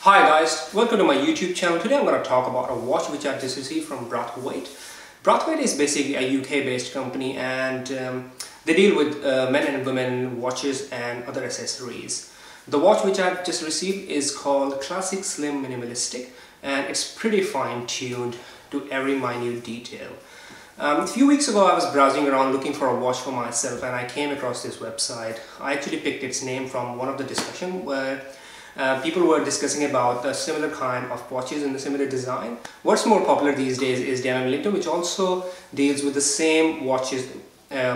Hi guys, welcome to my YouTube channel. Today I'm going to talk about a watch which I just received from Brathwait. Brathwait is basically a UK based company and they deal with men and women watches and other accessories. The watch which I've just received is called Classic Slim Minimalistic and it's pretty fine tuned to every minute detail. A few weeks ago I was browsing around looking for a watch for myself and I came across this website. I actually picked its name from one of the discussions where people were discussing about a similar kind of watches in a similar design. What's more popular these days is Daniel Wellington, which also deals with the same watches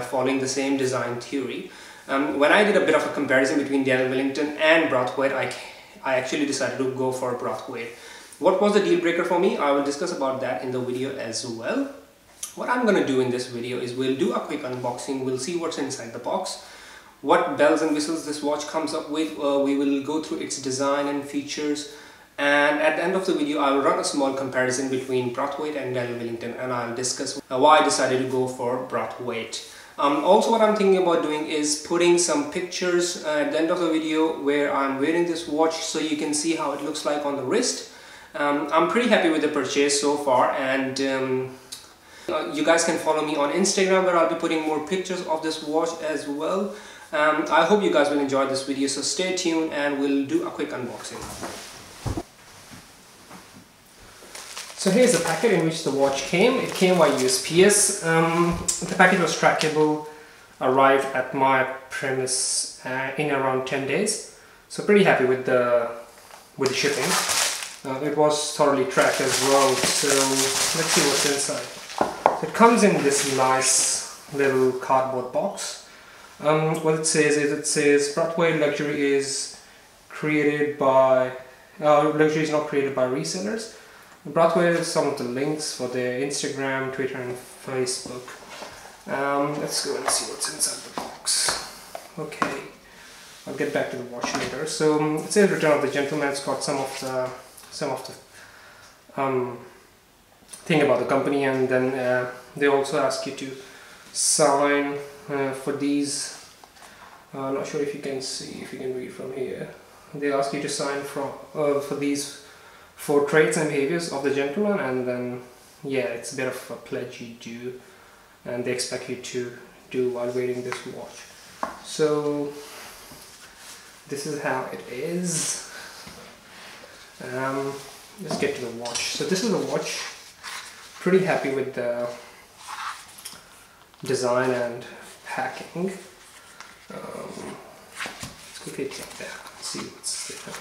following the same design theory. When I did a bit of a comparison between Daniel Wellington and Brathwait, I actually decided to go for Brathwait. What was the deal breaker for me? I will discuss about that in the video as well. What I'm going to do in this video is we'll do a quick unboxing, we'll see what's inside the box, what bells and whistles this watch comes up with, we will go through its design and features, and at the end of the video I will run a small comparison between Brathwait and Daniel Wellington and I'll discuss why I decided to go for Brathwait. Also what I'm thinking about doing is putting some pictures at the end of the video where I'm wearing this watch so you can see how it looks like on the wrist. I'm pretty happy with the purchase so far, and you guys can follow me on Instagram where I'll be putting more pictures of this watch as well. I hope you guys will enjoy this video, so stay tuned and we'll do a quick unboxing. So here's the packet in which the watch came. It came by USPS. The packet was trackable, arrived at my premise in around 10 days. So pretty happy with the shipping. It was thoroughly tracked as well, so let's see what's inside. So it comes in this nice little cardboard box. What it says is Brathwait luxury is created by luxury is not created by resellers. Brathwait is some of the links for their Instagram, Twitter and Facebook. Let's go and see what's inside the box. Okay, I'll get back to the watch later. So it says return of the gentleman. It's got some of the thing about the company, and then they also ask you to sign for these. I'm not sure if you can see, if you can read from here. They ask you to sign for these 4 traits and behaviors of the gentleman, and then yeah, it's a bit of a pledge you do, and they expect you to do while wearing this watch. So this is how it is. Let's get to the watch. So this is the watch. Pretty happy with the design and packing. Let's quickly take that and see what's there.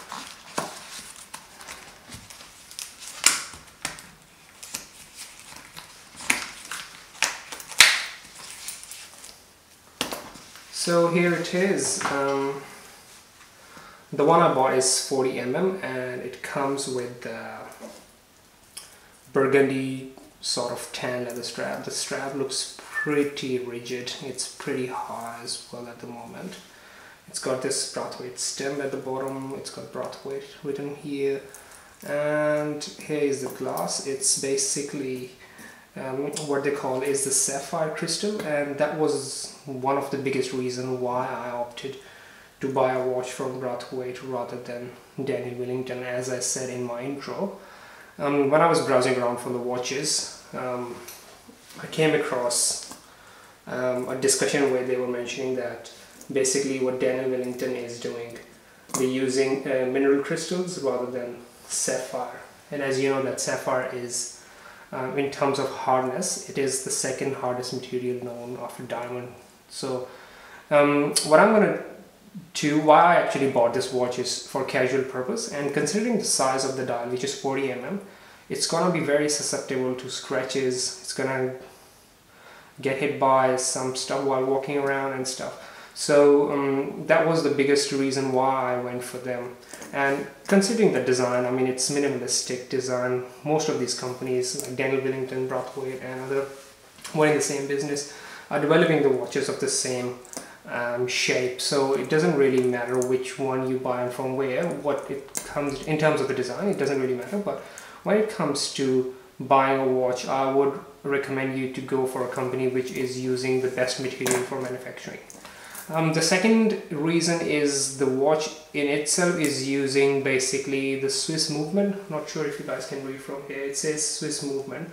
So here it is. The one I bought is 40mm and it comes with the burgundy sort of tan leather strap. The strap looks pretty rigid, it's pretty high as well at the moment. It's got this Brathwait stem at the bottom, it's got Brathwait written here, and here is the glass. It's basically what they call is the Sapphire Crystal, and that was one of the biggest reasons why I opted to buy a watch from Brathwait rather than Daniel Wellington, as I said in my intro. When I was browsing around for the watches, I came across a discussion where they were mentioning that basically what Daniel Wellington is doing, they're using mineral crystals rather than sapphire. And as you know, that sapphire is, in terms of hardness, it is the second hardest material known after diamond. So what I'm going to do, why I actually bought this watch is for casual purpose, and considering the size of the dial, which is 40mm, it's gonna be very susceptible to scratches. It's gonna get hit by some stuff while walking around and stuff. So that was the biggest reason why I went for them. And considering the design, I mean, it's minimalistic design. Most of these companies like Daniel Wellington, Brathwait and other one in the same business are developing the watches of the same shape, so it doesn't really matter which one you buy and from where. What it comes in terms of the design, it doesn't really matter, but when it comes to buying a watch, I would recommend you to go for a company which is using the best material for manufacturing. The second reason is the watch in itself is using basically the Swiss movement. Not sure if you guys can read from here. It says Swiss movement.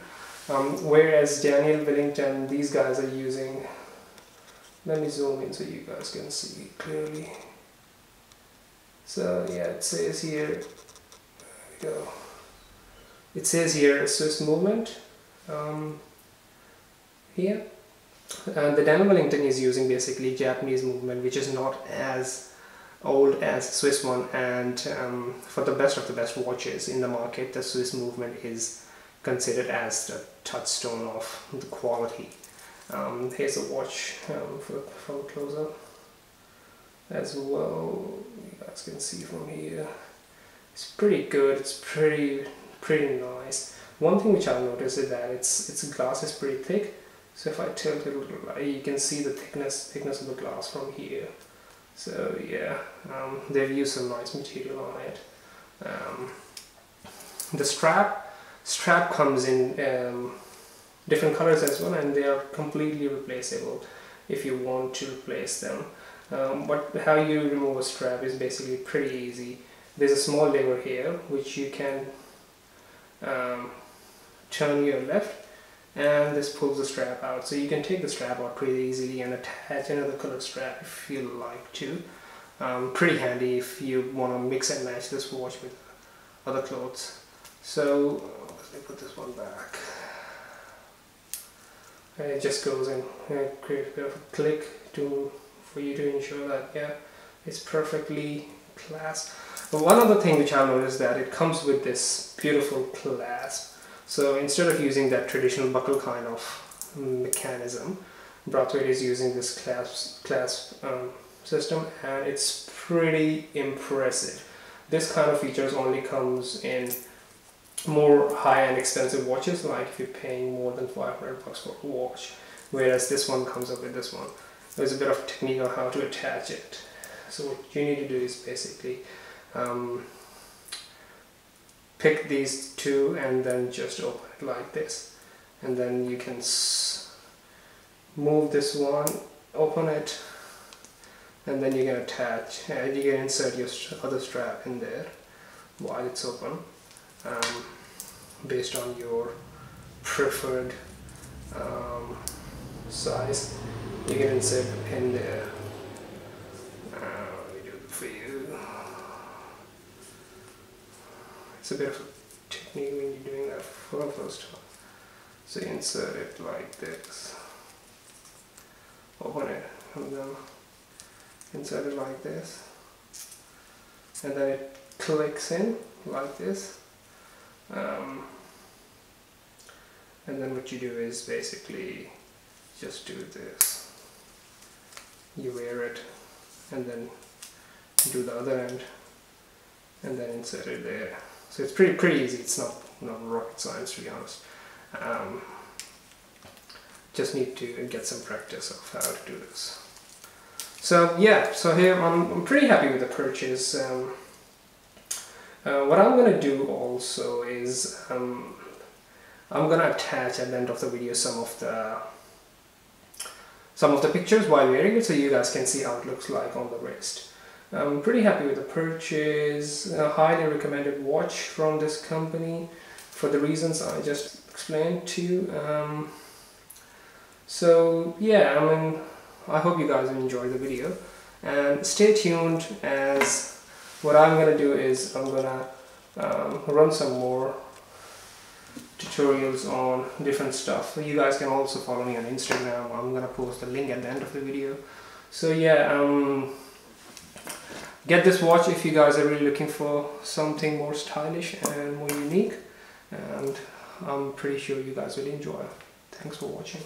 Whereas Daniel Wellington, these guys are using, let me zoom in so you guys can see clearly. So yeah, it says here, there we go. It says here Swiss movement here. The Daniel Wellington is using basically Japanese movement, which is not as old as Swiss one, and for the best of the best watches in the market, the Swiss movement is considered as the touchstone of the quality. Here's a watch from close-up as well. You guys can see from here. It's pretty good. It's pretty nice. One thing which I've noticed is that its glass is pretty thick. So if I tilt it a little, you can see the thickness of the glass from here. So yeah, they've used some nice material on it. The strap comes in different colors as well, and they are completely replaceable if you want to replace them. But how you remove a strap is basically pretty easy. There's a small lever here which you can turn your left, and this pulls the strap out. So you can take the strap out pretty easily and attach another colored strap if you like to. Pretty handy if you want to mix and match this watch with other clothes. So let me put this one back. And it just goes in and creates a bit of a click for you to ensure that yeah, it's perfectly clasped. But one other thing which I've noticed is that it comes with this beautiful clasp. So instead of using that traditional buckle kind of mechanism, Brathwait is using this clasp system, and it's pretty impressive. This kind of features only comes in more high-end expensive watches, like if you're paying more than 500 bucks for a watch, whereas this one comes up with this one. There's a bit of technique on how to attach it. So what you need to do is basically pick these two and then just open it like this, and then you can move this one, open it, and then you can attach, and you can insert your other strap in there while it's open, based on your preferred size. You can insert the pin there. Let me do it for you. It's a bit of a technique when you're doing that for the first time. So you insert it like this, open it, and then insert it like this, and then it clicks in like this. And then what you do is basically just do this. You wear it, and then do the other end, and then insert it there. So it's pretty easy. It's not rocket science, to be honest. Just need to get some practice of how to do this. So yeah, so here I'm pretty happy with the purchase. What I'm gonna do also is I'm gonna attach at the end of the video some of the pictures while wearing it, so you guys can see how it looks like on the wrist. I'm pretty happy with the purchase. A highly recommended watch from this company for the reasons I just explained to you. So yeah, I mean, I hope you guys enjoyed the video, and stay tuned, as what I'm gonna do is I'm gonna run some more tutorials on different stuff. You guys can also follow me on Instagram. I'm gonna post the link at the end of the video. So yeah, get this watch if you guys are really looking for something more stylish and more unique, and I'm pretty sure you guys will enjoy. Thanks for watching.